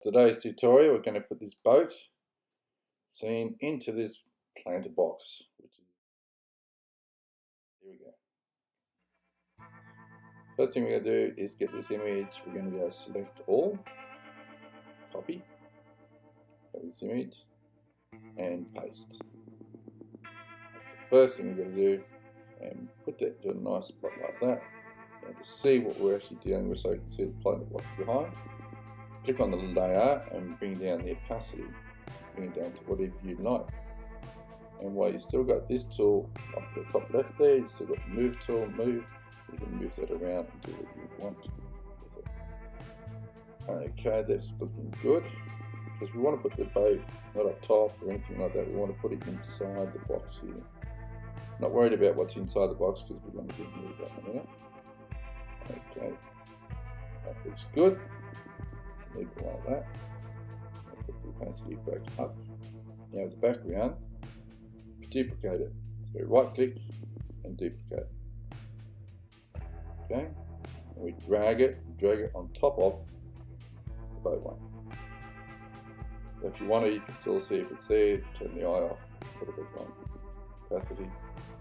Today's tutorial, we're going to put this boat scene into this planter box. Here we go. First thing we're going to do is get this image. We're going to go select all, copy, get this image, and paste. That's the first thing we're going to do, and put that to a nice spot like that. And to see what we're actually dealing with, so you can see the planter box behind. Click on the layer and bring down the opacity, bring it down to whatever you like. And while you've still got this tool up the top left there, you've still got the move tool, move. You can move that around and do what you want with it. Okay, that's looking good, because we want to put the boat not up top or anything like that. We want to put it inside the box here. Not worried about what's inside the box, because we're going to get rid of that in a minute. Okay, that looks good. Leave it like that. I'll put the opacity back up. Now the background, duplicate it. So right click and duplicate. Okay, and we drag it on top of the boat one. So if you want to, you can still see if it's there. Turn the eye off, put it back on. Opacity,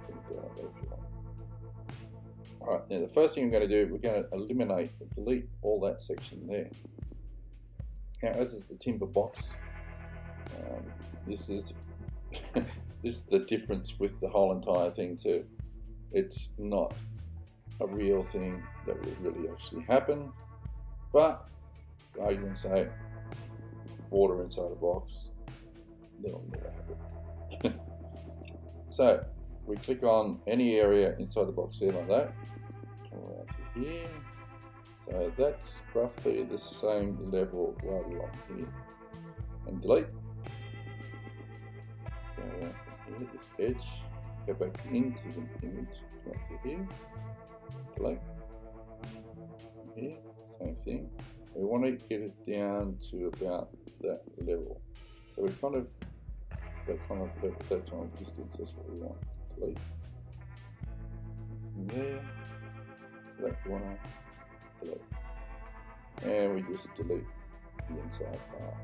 bring it down there if you want. Alright, now the first thing I'm going to do, we're going to eliminate and delete all that section there. Now, as is the timber box, this is this is the difference with the whole entire thing too. It's not a real thing that will really actually happen, but for argument's sake, water inside a box, that'll never happen. So we click on any area inside the box there like that, come around to here. So that's roughly the same level right along here. And delete. Go around here, this edge. Go back into the image. Come up to here. Delete. Here, same thing. We want to get it down to about that level. So we kind of that kind of distance. That's what we want. Delete. From there. That corner. Delete. And we just delete the inside part.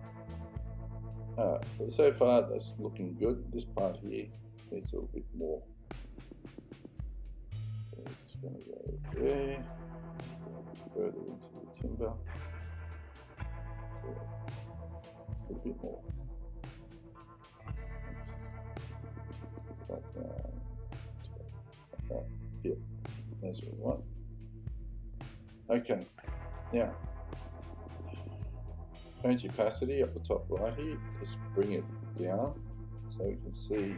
Alright, so far that's looking good. This part here needs a little bit more. So we're just going to go there, further into the timber, a little bit more. Back down, like that. Yep, that's what we want. Okay, now change the opacity up the top right here, just bring it down so we can see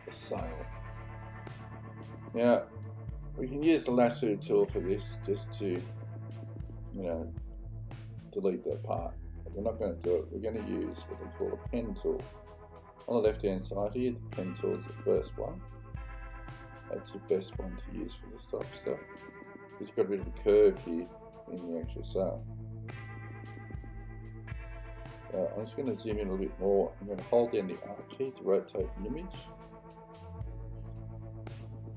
the sail. Now we can use the lasso tool for this, just to, delete that part, but we're not going to do it. We're going to use what they call a pen tool. On the left hand side here, the pen tool is the first one. That's the best one to use for this type of stuff, because you've got a bit of a curve here in the actual sail. I'm just going to zoom in a little bit more. I'm going to hold down the R key to rotate the image.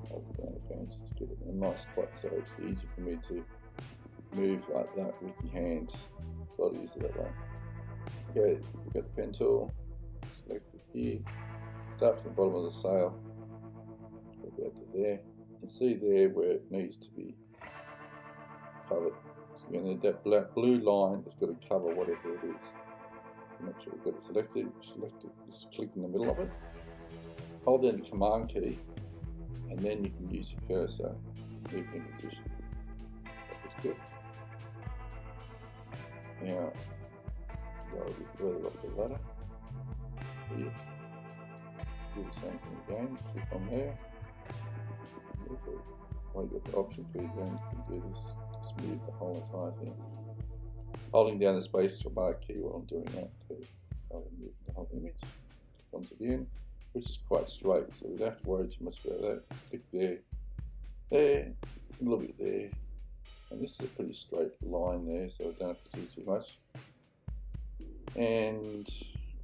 Hold it down again just to get it in a nice spot, so it's easy for me to move like that with the hand. So I'll use it that way. Okay, we've got the pen tool, select it here, start from the bottom of the sail, go back to there, and see there where it needs to be covered. So you're going to need that blue line that's got to cover whatever it is. Make sure we've got it selected, just click in the middle of it, hold down the command key, and then you can use your cursor, move in position. That was good. Now, go a bit further up the ladder, here, do the same thing again, click on there, while you've got the option keys in, you can do this, just move the whole entire thing. Holding down the space bar key while I'm doing that to move the whole image. Once again, which is quite straight, so we don't have to worry too much about that. Click there, there, a little bit there, and this is a pretty straight line there, so I don't have to do too much. And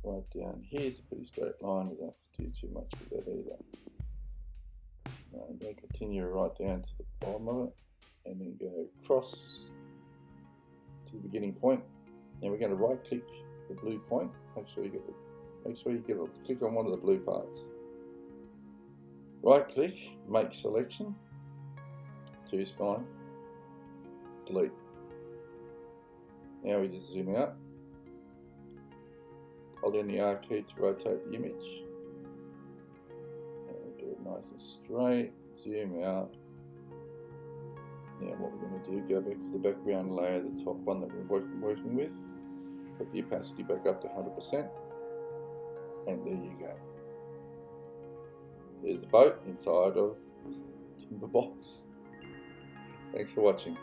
right down here is a pretty straight line, we don't have to do too much with that either. Now I'm going to continue right down to the bottom of it, and then go across to the beginning point. Now we're going to right click the blue point. Make sure you get click on one of the blue parts. Right click, make selection, to spline, delete. Now we just zoom out. Hold in the R key to rotate the image. And do it nice and straight. Zoom out. Now what we're going to do, go back to the background layer, the top one that we're working with. Put the opacity back up to 100%. And there you go. There's the boat inside of the timber box. Thanks for watching.